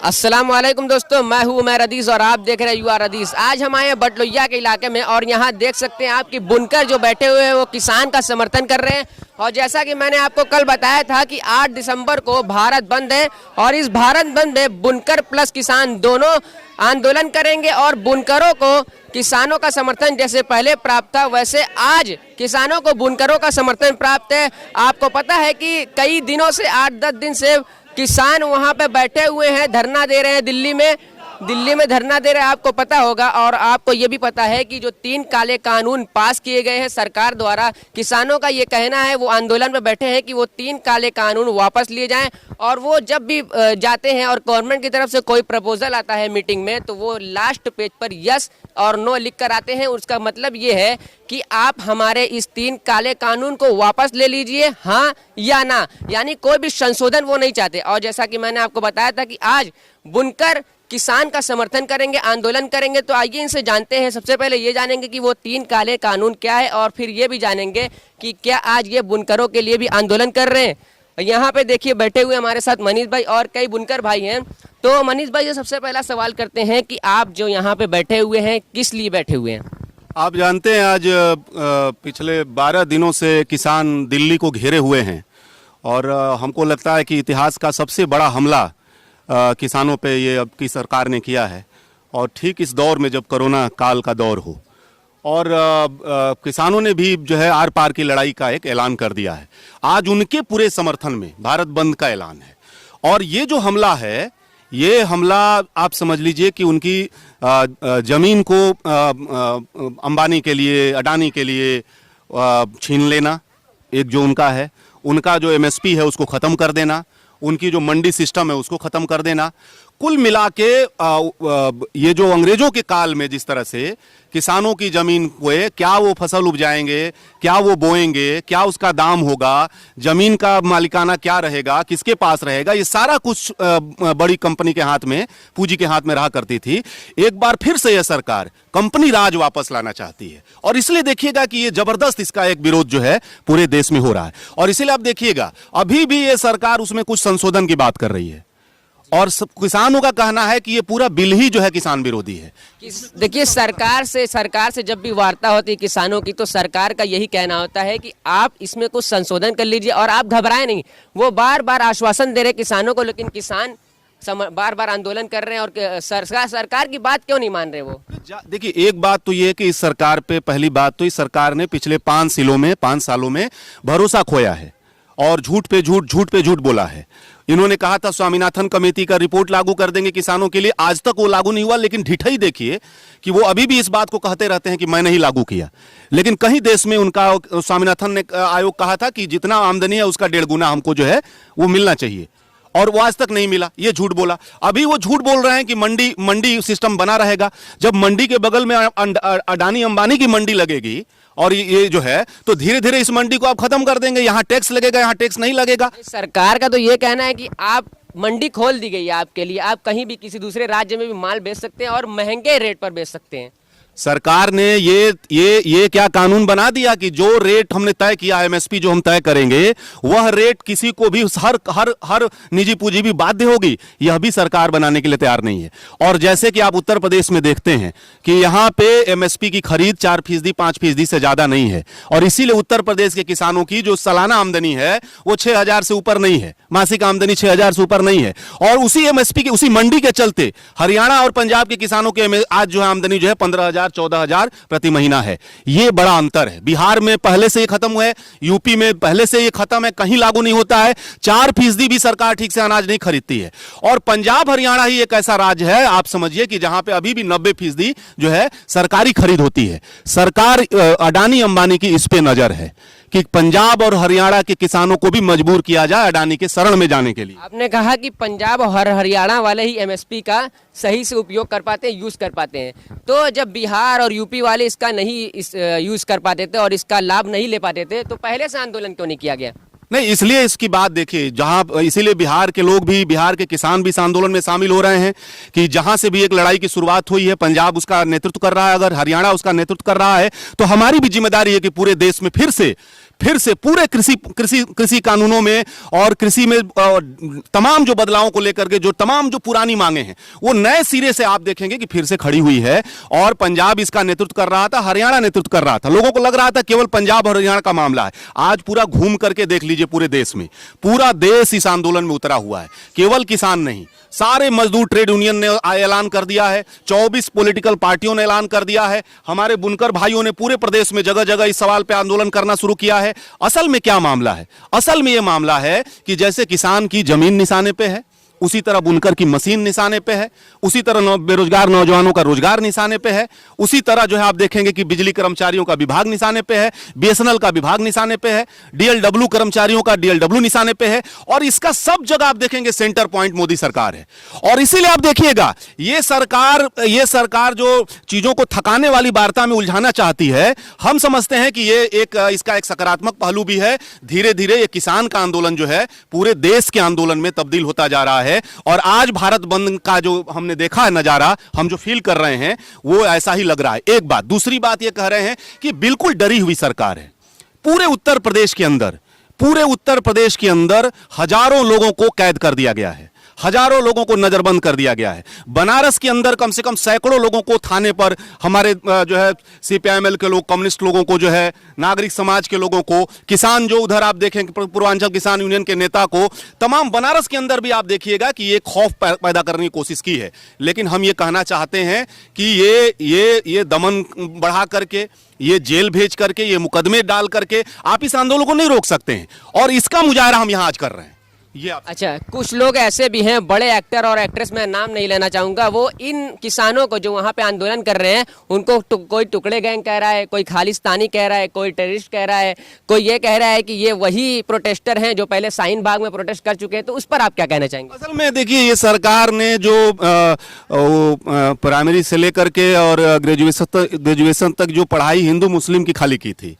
अस्सलाम वालेकुम दोस्तों, मैं हूं उमर अदीस और आप देख रहे हैं यूआर अदीस। आज हम आए हैं बटलोइया के इलाके में और यहां देख सकते हैं आपकी बुनकर जो बैठे हुए हैं वो किसान का समर्थन कर रहे हैं। और जैसा कि मैंने आपको कल बताया था कि 8 दिसंबर को भारत बंद है और इस भारत बंद में बुनकर प्लस किसान दोनों आंदोलन करेंगे और बुनकरों को किसानों का समर्थन जैसे पहले प्राप्त था वैसे आज किसानों को बुनकरों का समर्थन प्राप्त है। आपको पता है कि कई दिनों से 8-10 दिन से किसान वहां पे बैठे हुए हैं, धरना दे रहे हैं दिल्ली में धरना दे रहे हैं। आपको पता होगा और आपको ये भी पता है कि जो 3 काले कानून पास किए गए हैं सरकार द्वारा, किसानों का ये कहना है, वो आंदोलन में बैठे हैं कि वो 3 काले कानून वापस लिए जाएं। और वो जब भी जाते हैं और गवर्नमेंट की तरफ से कोई प्रपोजल आता है मीटिंग में तो वो लास्ट पेज पर यस और नो लिख कर आते हैं। उसका मतलब ये है कि आप हमारे इस 3 काले कानून को वापस ले लीजिए, हाँ या ना, यानी कोई भी संशोधन वो नहीं चाहते। और जैसा कि मैंने आपको बताया था कि आज बुनकर किसान का समर्थन करेंगे, आंदोलन करेंगे। तो आइए इनसे जानते हैं। सबसे पहले ये जानेंगे कि वो 3 काले कानून क्या है और फिर ये भी जानेंगे कि क्या आज ये बुनकरों के लिए भी आंदोलन कर रहे हैं। यहाँ पे देखिए बैठे हुए हमारे साथ मनीष भाई और कई बुनकर भाई हैं। तो मनीष भाई ये सबसे पहला सवाल करते हैं कि आप जो यहाँ पे बैठे हुए हैं किस लिए बैठे हुए हैं? आप जानते हैं आज पिछले 12 दिनों से किसान दिल्ली को घेरे हुए हैं और हमको लगता है कि इतिहास का सबसे बड़ा हमला किसानों पे ये अब की सरकार ने किया है। और ठीक इस दौर में जब कोरोना काल का दौर हो और किसानों ने भी जो है आर पार की लड़ाई का एक ऐलान कर दिया है। आज उनके पूरे समर्थन में भारत बंद का ऐलान है। और ये जो हमला है, ये हमला आप समझ लीजिए कि उनकी जमीन को अंबानी के लिए, अडानी के लिए छीन लेना, एक जो उनका है, उनका जो एमएसपी है उसको ख़त्म कर देना, उनकी जो मंडी सिस्टम है उसको ख़त्म कर देना। कुल मिला के ये जो अंग्रेजों के काल में जिस तरह से किसानों की जमीन पे क्या वो फसल उपजाएंगे, क्या वो बोएंगे, क्या उसका दाम होगा, जमीन का मालिकाना क्या रहेगा, किसके पास रहेगा, ये सारा कुछ बड़ी कंपनी के हाथ में, पूंजी के हाथ में रहा करती थी। एक बार फिर से यह सरकार कंपनी राज वापस लाना चाहती है और इसलिए देखिएगा कि ये जबरदस्त इसका एक विरोध जो है पूरे देश में हो रहा है। और इसीलिए आप देखिएगा अभी भी ये सरकार उसमें कुछ संशोधन की बात कर रही है और किसानों का कहना है कि ये पूरा बिल ही जो है किसान विरोधी है। देखिए सरकार से जब भी वार्ता होती है किसानों की तो सरकार का यही कहना होता है कि आप इसमें कुछ संशोधन कर लीजिए और आप घबराएं नहीं। वो बार बार आश्वासन दे रहे किसानों को, लेकिन किसान बार बार आंदोलन कर रहे हैं और सरकार की बात क्यों नहीं मान रहे वो? देखिए एक बात तो ये है कि इस सरकार पे, पहली बात तो इस सरकार ने पिछले 5 सालों में भरोसा खोया है और झूठ पे झूठ बोला है। इन्होंने कहा था स्वामीनाथन कमेटी का रिपोर्ट लागू कर देंगे किसानों के लिए, आज तक वो लागू नहीं हुआ। लेकिन ढिठाई देखिए कि वो अभी भी इस बात को कहते रहते हैं कि मैं नहीं लागू किया। लेकिन कहीं देश में उनका स्वामीनाथन ने आयोग कहा था कि जितना आमदनी है उसका 1.5 गुना हमको जो है वो मिलना चाहिए और वो आज तक नहीं मिला। ये झूठ बोला। अभी वो झूठ बोल रहे हैं कि मंडी सिस्टम बना रहेगा। जब मंडी के बगल में अडानी अंबानी की मंडी लगेगी और ये जो है तो धीरे धीरे इस मंडी को आप खत्म कर देंगे। यहाँ टैक्स लगेगा, यहाँ टैक्स नहीं लगेगा। सरकार का तो ये कहना है कि आप मंडी खोल दी गई है आपके लिए, आप कहीं भी किसी दूसरे राज्य में भी माल बेच सकते हैं और महंगे रेट पर बेच सकते हैं। सरकार ने ये क्या कानून बना दिया कि जो रेट हमने तय किया, एमएसपी जो हम तय करेंगे, वह रेट किसी को भी हर निजी पूंजी भी बाध्य होगी। यह भी सरकार बनाने के लिए तैयार नहीं है। और जैसे कि आप उत्तर प्रदेश में देखते हैं कि यहाँ पे एमएसपी की खरीद 4%, 5% से ज्यादा नहीं है और इसीलिए उत्तर प्रदेश के किसानों की जो सालाना आमदनी है वो 6,000 से ऊपर नहीं है, मासिक आमदनी 6,000 से ऊपर नहीं है। और उसी एमएसपी की, उसी मंडी के चलते हरियाणा और पंजाब के किसानों की आज जो है आमदनी जो है 15,000, 14,000 प्रति महीना है। ये बड़ा अंतर है। बिहार में पहले से ये खत्म हुआ है, यूपी में पहले से ये खत्म है, कहीं लागू नहीं होता है। 4% भी सरकार ठीक से अनाज नहीं खरीदती है। और पंजाब हरियाणा ही एक ऐसा राज्य है, आप समझिए कि जहां पे अभी भी 90% जो है सरकारी खरीद होती है। सरकार अडानी अंबानी की इस पे नजर है कि पंजाब और हरियाणा के किसानों को भी मजबूर किया जाए अडानी के शरण में जाने के लिए। आपने कहा कि पंजाब और हरियाणा वाले ही एमएसपी का सही से उपयोग कर पाते हैं, यूज कर पाते हैं। तो जब बिहार और यूपी वाले इसका नहीं यूज कर पाते थे और इसका लाभ नहीं ले पाते थे तो पहले से आंदोलन क्यों नहीं किया गया? नहीं, इसलिए इसकी बात देखिए, जहां इसीलिए बिहार के लोग भी, बिहार के किसान भी इस आंदोलन में शामिल हो रहे हैं कि जहां से भी एक लड़ाई की शुरुआत हुई है, पंजाब उसका नेतृत्व कर रहा है, अगर हरियाणा उसका नेतृत्व कर रहा है तो हमारी भी जिम्मेदारी है कि पूरे देश में फिर फिर से पूरे कृषि कानूनों में और कृषि में तमाम जो बदलावों को लेकर के जो तमाम जो पुरानी मांगे हैं वो नए सिरे से आप देखेंगे कि फिर से खड़ी हुई है। और पंजाब इसका नेतृत्व कर रहा था, हरियाणा नेतृत्व कर रहा था। लोगों को लग रहा था केवल पंजाब और हरियाणा का मामला है। आज पूरा घूम करके देख लीजिए, पूरे देश में पूरा देश इस आंदोलन में उतरा हुआ है। केवल किसान नहीं, सारे मजदूर ट्रेड यूनियन ने ऐलान कर दिया है, 24 पॉलिटिकल पार्टियों ने ऐलान कर दिया है, हमारे बुनकर भाइयों ने पूरे प्रदेश में जगह जगह इस सवाल पे आंदोलन करना शुरू किया है। असल में क्या मामला है? असल में यह मामला है कि जैसे किसान की जमीन निशाने पे है, उसी तरह बुनकर की मशीन निशाने पे है, उसी तरह बेरोजगार नौजवानों का रोजगार निशाने पे है, उसी तरह जो है आप देखेंगे कि बिजली कर्मचारियों का विभाग निशाने पे है, बीएसएनएल का विभाग निशाने पे है, डीएलडब्ल्यू कर्मचारियों का डीएलडब्ल्यू निशाने पे है। और इसका सब जगह आप देखेंगे सेंटर पॉइंट मोदी सरकार है। और इसीलिए आप देखिएगा ये सरकार जो चीजों को थकाने वाली वार्ता में उलझाना चाहती है, हम समझते हैं कि ये इसका एक सकारात्मक पहलू भी है। धीरे धीरे ये किसान का आंदोलन जो है पूरे देश के आंदोलन में तब्दील होता जा रहा है। और आज भारत बंद का जो हमने देखा है नजारा, हम जो फील कर रहे हैं वो ऐसा ही लग रहा है। एक बात, दूसरी बात ये कह रहे हैं कि बिल्कुल डरी हुई सरकार है। पूरे उत्तर प्रदेश के अंदर हजारों लोगों को कैद कर दिया गया है, हजारों लोगों को नजरबंद कर दिया गया है। बनारस के अंदर कम से कम सैकड़ों लोगों को थाने पर, हमारे जो है सीपीआईएमएल के लोग, कम्युनिस्ट लोगों को, जो है नागरिक समाज के लोगों को, किसान जो उधर आप देखें पूर्वांचल किसान यूनियन के नेता को, तमाम बनारस के अंदर भी आप देखिएगा कि ये खौफ पैदा करने की कोशिश की है। लेकिन हम ये कहना चाहते हैं कि ये दमन बढ़ा करके, ये जेल भेज करके, ये मुकदमे डाल करके आप इस आंदोलन को नहीं रोक सकते हैं। और इसका मुजाहरा हम यहां आज कर रहे हैं। अच्छा, कुछ लोग ऐसे भी हैं, बड़े एक्टर और एक्ट्रेस, मैं नाम नहीं लेना चाहूंगा, वो इन किसानों को जो वहां पे आंदोलन कर रहे हैं उनको कोई टुकड़े गैंग कह रहा है, कोई खालिस्तानी कह रहा है, कोई टेररिस्ट कह रहा है, कोई ये कह रहा है कि ये वही प्रोटेस्टर हैं जो पहले शाहीन बाग में प्रोटेस्ट कर चुके हैं। तो उस पर आप क्या कहना चाहेंगे? असल में देखिए, ये सरकार ने जो प्राइमरी से लेकर के और ग्रेजुएशन तक जो पढ़ाई हिंदू मुस्लिम की खाली की थी,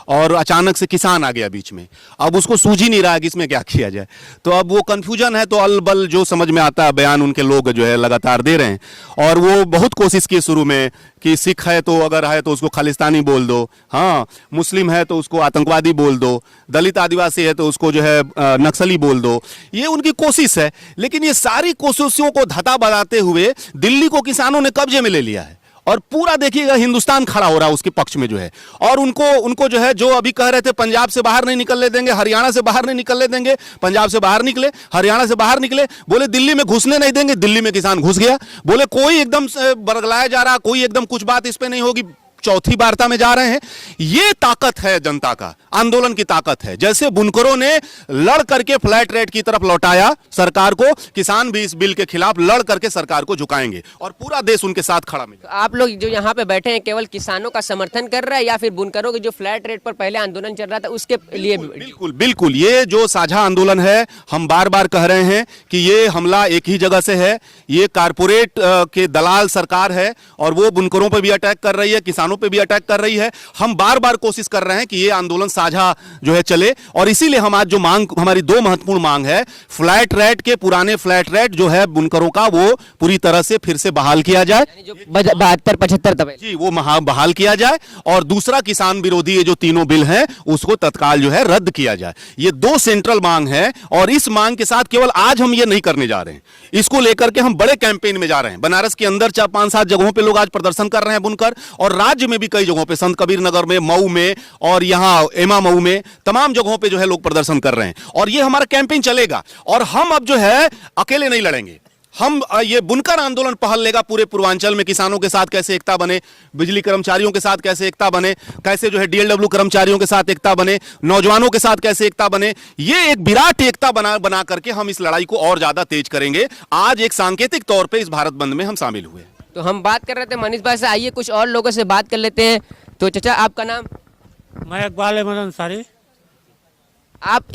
और अचानक से किसान आ गया बीच में, अब उसको सूझ ही नहीं रहा कि इसमें क्या किया जाए। तो अब वो कंफ्यूजन है। तो अलबल जो समझ में आता है बयान उनके लोग जो है लगातार दे रहे हैं। और वो बहुत कोशिश की शुरू में कि सिख है तो अगर है तो उसको खालिस्तानी बोल दो, हाँ मुस्लिम है तो उसको आतंकवादी बोल दो, दलित आदिवासी है तो उसको जो है नक्सली बोल दो। ये उनकी कोशिश है। लेकिन ये सारी कोशिशों को धता बढ़ाते हुए दिल्ली को किसानों ने कब्जे में ले लिया है। और पूरा देखिएगा हिंदुस्तान खड़ा हो रहा है उसके पक्ष में जो है। और उनको जो है, जो अभी कह रहे थे पंजाब से बाहर नहीं निकलने देंगे, हरियाणा से बाहर नहीं निकलने देंगे, पंजाब से बाहर निकले, हरियाणा से बाहर निकले, बोले दिल्ली में घुसने नहीं देंगे, दिल्ली में किसान घुस गया। बोले कोई एकदम बरगलाया जा रहा, कोई एकदम कुछ बात इस पे नहीं होगी, चौथी वार्ता में जा रहे हैं। ये ताकत है जनता का, आंदोलन की ताकत है। जैसे बुनकरों ने लड़ करके फ्लैट रेट की तरफ लौटाया सरकार को, किसान भी इस बिल के खिलाफ लड़ करके सरकार को झुकाएंगे और पूरा देश उनके साथ खड़ा मिलेगा। तो आप लोग जो यहाँ पे बैठे हैं केवल किसानों का समर्थन कर रहा है या फिर बुनकरों के जो फ्लैट रेट पर पहले आंदोलन चल रहा था उसके लिए? बिल्कुल बिल्कुल, ये जो साझा आंदोलन है, हम बार बार कह रहे हैं कि ये हमला एक ही जगह से है। ये कारपोरेट के दलाल सरकार है और वो बुनकरों पर भी अटैक कर रही है, किसानों पे भी अटैक कर रही है। हम बार बार कोशिश कर रहे हैं कि ये आंदोलन साझा जो है चले। और इसीलिए हम आज जो मांग, हमारी दो महत्वपूर्ण मांग है, फ्लैट रेट के पुराने फ्लैट रेट जो है बुनकरों का, वो पूरी तरह से फिर से बहाल किया जाए, जो 72-75 तक जी वो बहाल किया जाए। और दूसरा, किसान विरोधी ये जो तीनों बिल हैं उसको तत्काल जो है रद्द किया जाए। ये दो सेंट्रल मांग है। और इस मांग के साथ केवल आज हम ये नहीं करने जा रहे हैं, इसको लेकर के हम बड़े कैंपेन में जा रहे हैं। बनारस के अंदर 4-5-7 जगहों पे लोग आज प्रदर्शन कर रहे हैं बुनकर, और राज्य में भी कई जगहों पे, संत कबीर नगर में, मऊ में और यहाँ एमा मऊ में, तमाम जगहों पे जो है लोग प्रदर्शन कर रहे हैं। और ये हमारा कैंपेन चलेगा। और हम अब जो है अकेले नहीं लड़ेंगे, हम ये बुनकर आंदोलन पहल लेगा पूरे पूर्वांचल में। किसानों के साथ कैसे एकता बने, बिजली कर्मचारियों के साथ कैसे एकता बने, कैसे जो है डीएलडब्ल्यू कर्मचारियों के साथ एकता बने, नौजवानों के साथ कैसे एकता बने, ये एक विराट एकता बना करके हम इस लड़ाई को और ज्यादा तेज करेंगे। आज एक सांकेतिक तौर पर इस भारत बंद में हम शामिल हुए। तो हम बात कर रहे थे मनीष भाई से, आइए कुछ और लोगों से बात कर लेते हैं। तो चाचा, आपका नाम? मैं इकबाल अहमद अंसारी। आप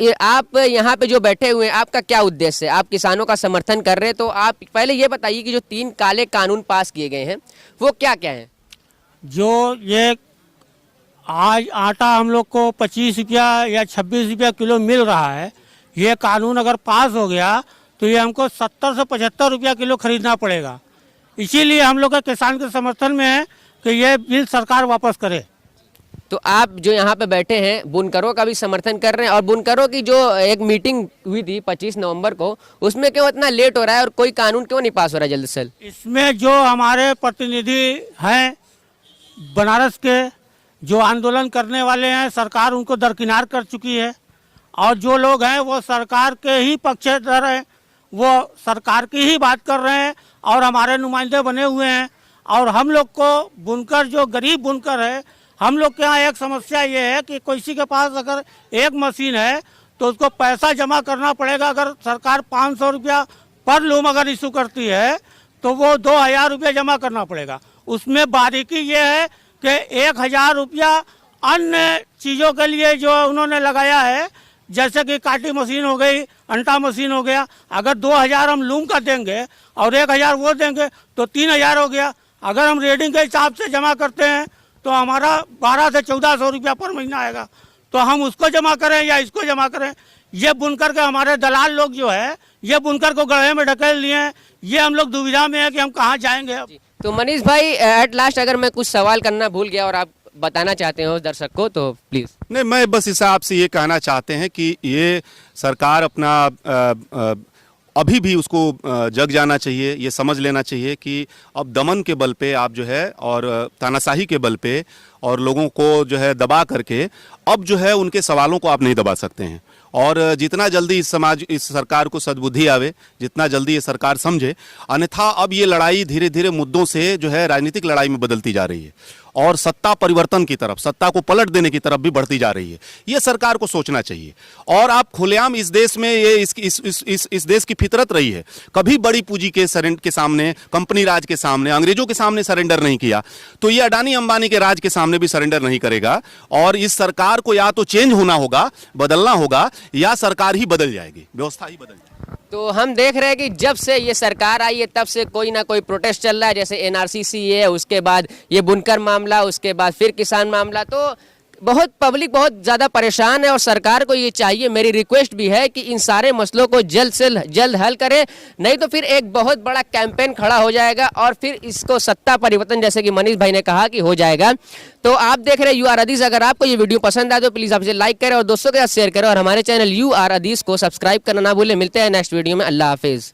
यहाँ पे जो बैठे हुए हैं, आपका क्या उद्देश्य है? आप किसानों का समर्थन कर रहे हैं, तो आप पहले ये बताइए कि जो 3 काले कानून पास किए गए हैं वो क्या क्या हैं? जो ये आज आटा हम लोग को 25 रुपया या 26 रुपया किलो मिल रहा है, ये कानून अगर पास हो गया तो ये हमको 70 से 75 रुपया किलो खरीदना पड़ेगा। इसीलिए हम लोग का किसान के समर्थन में है कि ये बिल सरकार वापस करे। तो आप जो यहाँ पे बैठे हैं बुनकरों का भी समर्थन कर रहे हैं, और बुनकरों की जो एक मीटिंग हुई थी 25 नवंबर को, उसमें क्यों इतना लेट हो रहा है और कोई कानून क्यों नहीं पास हो रहा है जल्द से जल्द? इसमें जो हमारे प्रतिनिधि हैं बनारस के, जो आंदोलन करने वाले हैं, सरकार उनको दरकिनार कर चुकी है, और जो लोग हैं वो सरकार के ही पक्षधर हैं, वो सरकार की ही बात कर रहे हैं और हमारे नुमाइंदे बने हुए हैं। और हम लोग को बुनकर, जो गरीब बुनकर है, हम लोग के यहाँ एक समस्या ये है कि किसी के पास अगर एक मशीन है तो उसको पैसा जमा करना पड़ेगा। अगर सरकार 500 रुपया पर लूम अगर इशू करती है तो वो 2000 रुपया जमा करना पड़ेगा। उसमें बारीकी ये है कि 1000 रुपया अन्य चीज़ों के लिए जो उन्होंने लगाया है, जैसे कि काटी मशीन हो गई, अंटा मशीन हो गया, अगर 2000 हम लूम का देंगे और 1000 वो देंगे तो 3000 हो गया। अगर हम रेडिंग के हिसाब से जमा करते हैं तो हमारा 1200 से 1400 रुपया पर महीना आएगा। तो हम उसको जमा करें या इसको जमा करें, ये बुनकर के हमारे दलाल लोग जो है ये बुनकर को गड्ढे में ढकेल लिए हैं। ये हम लोग दुविधा में है कि हम कहाँ जाएंगे अब। तो मनीष भाई, एट लास्ट अगर मैं कुछ सवाल करना भूल गया और आप बताना चाहते हो दर्शक को तो प्लीज। नहीं, मैं बस इस आपसे ये कहना चाहते हैं कि ये सरकार अपना अभी भी उसको जग जाना चाहिए, ये समझ लेना चाहिए कि अब दमन के बल पे आप जो है और तानाशाही के बल पे और लोगों को जो है दबा करके अब जो है उनके सवालों को आप नहीं दबा सकते हैं। और जितना जल्दी इस सरकार को सद्बुद्धि आवे, जितना जल्दी ये सरकार समझे, अन्यथा अब ये लड़ाई धीरे धीरे मुद्दों से जो है राजनीतिक लड़ाई में बदलती जा रही है और सत्ता परिवर्तन की तरफ, सत्ता को पलट देने की तरफ भी बढ़ती जा रही है। ये सरकार को सोचना चाहिए। और आप खुलेआम इस देश में ये इस देश की फितरत रही है, कभी बड़ी पूंजी के सामने, कंपनी राज के सामने, अंग्रेजों के सामने सरेंडर नहीं किया, तो ये अडानी अंबानी के राज के सामने भी सरेंडर नहीं करेगा। और इस सरकार को या तो चेंज होना होगा, बदलना होगा, या सरकार ही बदल जाएगी, व्यवस्था ही बदल जाएगी। तो हम देख रहे हैं कि जब से ये सरकार आई है तब से कोई ना कोई प्रोटेस्ट चल रहा है, जैसे एनआरसी है, उसके बाद ये बुनकर मामला, उसके बाद फिर किसान मामला। तो बहुत पब्लिक बहुत ज़्यादा परेशान है और सरकार को ये चाहिए, मेरी रिक्वेस्ट भी है कि इन सारे मसलों को जल्द से जल्द हल करें, नहीं तो फिर एक बहुत बड़ा कैंपेन खड़ा हो जाएगा और फिर इसको सत्ता परिवर्तन जैसे कि मनीष भाई ने कहा कि हो जाएगा। तो आप देख रहे हैं UR हदीस। अगर आपको ये वीडियो पसंद आए तो प्लीज़ आप इसे लाइक करें और दोस्तों के साथ शेयर करें और हमारे चैनल UR हदीस को सब्सक्राइब करना ना भूलें। मिलते हैं नेक्स्ट वीडियो में। अल्लाह हाफिज़।